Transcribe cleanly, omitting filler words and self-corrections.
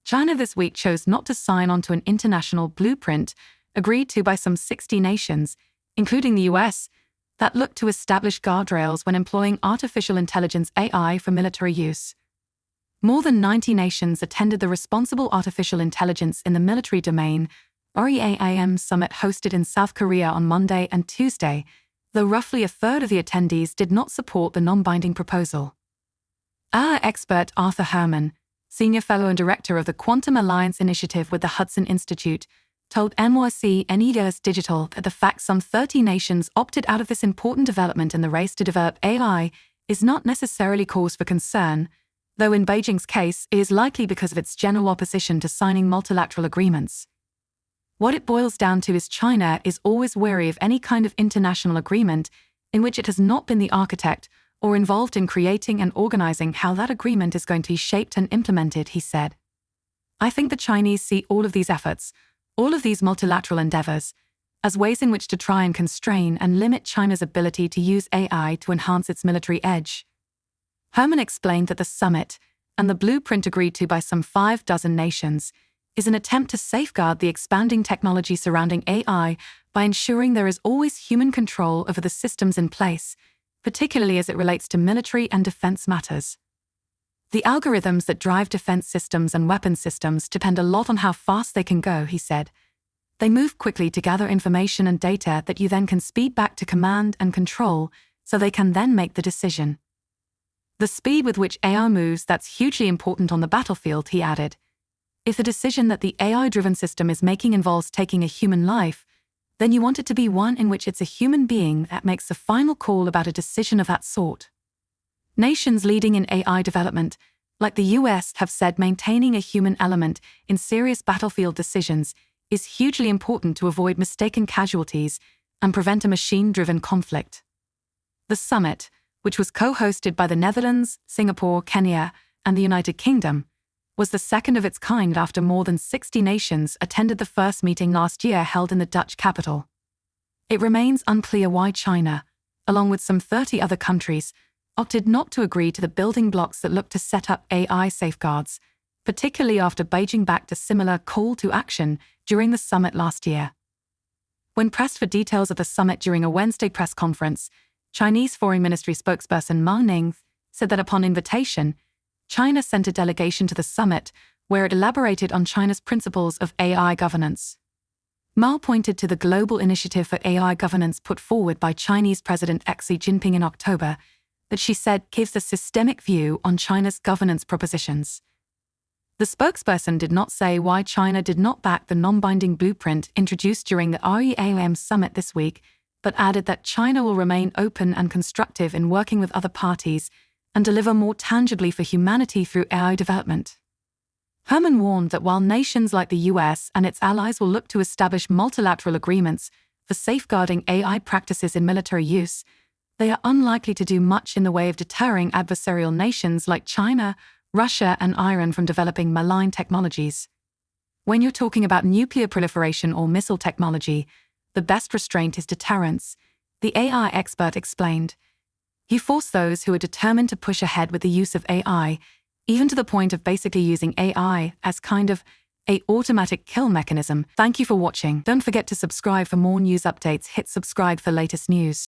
China this week chose not to sign onto an international blueprint agreed to by some 60 nations, including the US, that look to establish guardrails when employing artificial intelligence AI for military use. More than 90 nations attended the Responsible Artificial Intelligence in the Military Domain (REAIM) summit hosted in South Korea on Monday and Tuesday, though roughly a third of the attendees did not support the non-binding proposal. AI expert Arthur Herman, senior fellow and director of the Quantum Alliance Initiative with the Hudson Institute, told NYC NEDS Digital that the fact some 30 nations opted out of this important development in the race to develop AI is not necessarily cause for concern, though in Beijing's case it is likely because of its general opposition to signing multilateral agreements. What it boils down to is China is always wary of any kind of international agreement in which it has not been the architect or involved in creating and organizing how that agreement is going to be shaped and implemented, he said. I think the Chinese see all of these efforts, all of these multilateral endeavors, as ways in which to try and constrain and limit China's ability to use AI to enhance its military edge. Herman explained that the summit, and the blueprint agreed to by some 6 nations, is an attempt to safeguard the expanding technology surrounding AI by ensuring there is always human control over the systems in place, particularly as it relates to military and defense matters. The algorithms that drive defense systems and weapons systems depend a lot on how fast they can go, he said. They move quickly to gather information and data that you then can speed back to command and control so they can then make the decision. The speed with which AI moves, that's hugely important on the battlefield, he added. If the decision that the AI-driven system is making involves taking a human life, then you want it to be one in which it's a human being that makes the final call about a decision of that sort. Nations leading in AI development, like the US, have said maintaining a human element in serious battlefield decisions is hugely important to avoid mistaken casualties and prevent a machine-driven conflict. The summit, which was co-hosted by the Netherlands, Singapore, Kenya, and the United Kingdom, was the second of its kind after more than 60 nations attended the first meeting last year held in the Dutch capital. It remains unclear why China, along with some 30 other countries, opted not to agree to the building blocks that look to set up AI safeguards, particularly after Beijing backed a similar call to action during the summit last year. When pressed for details of the summit during a Wednesday press conference, Chinese Foreign Ministry spokesperson Ma Ning said that upon invitation, China sent a delegation to the summit where it elaborated on China's principles of AI governance. Ma pointed to the global initiative for AI governance put forward by Chinese President Xi Jinping in October that she said gives a systemic view on China's governance propositions. The spokesperson did not say why China did not back the non-binding blueprint introduced during the REAIM summit this week, but added that China will remain open and constructive in working with other parties and deliver more tangibly for humanity through AI development. Herman warned that while nations like the US and its allies will look to establish multilateral agreements for safeguarding AI practices in military use, they are unlikely to do much in the way of deterring adversarial nations like China, Russia, and Iran from developing malign technologies. When you're talking about nuclear proliferation or missile technology, the best restraint is deterrence, the AI expert explained. He forced those who are determined to push ahead with the use of AI, even to the point of basically using AI as kind of an automatic kill mechanism. Thank you for watching. Don't forget to subscribe for more news updates. Hit subscribe for latest news.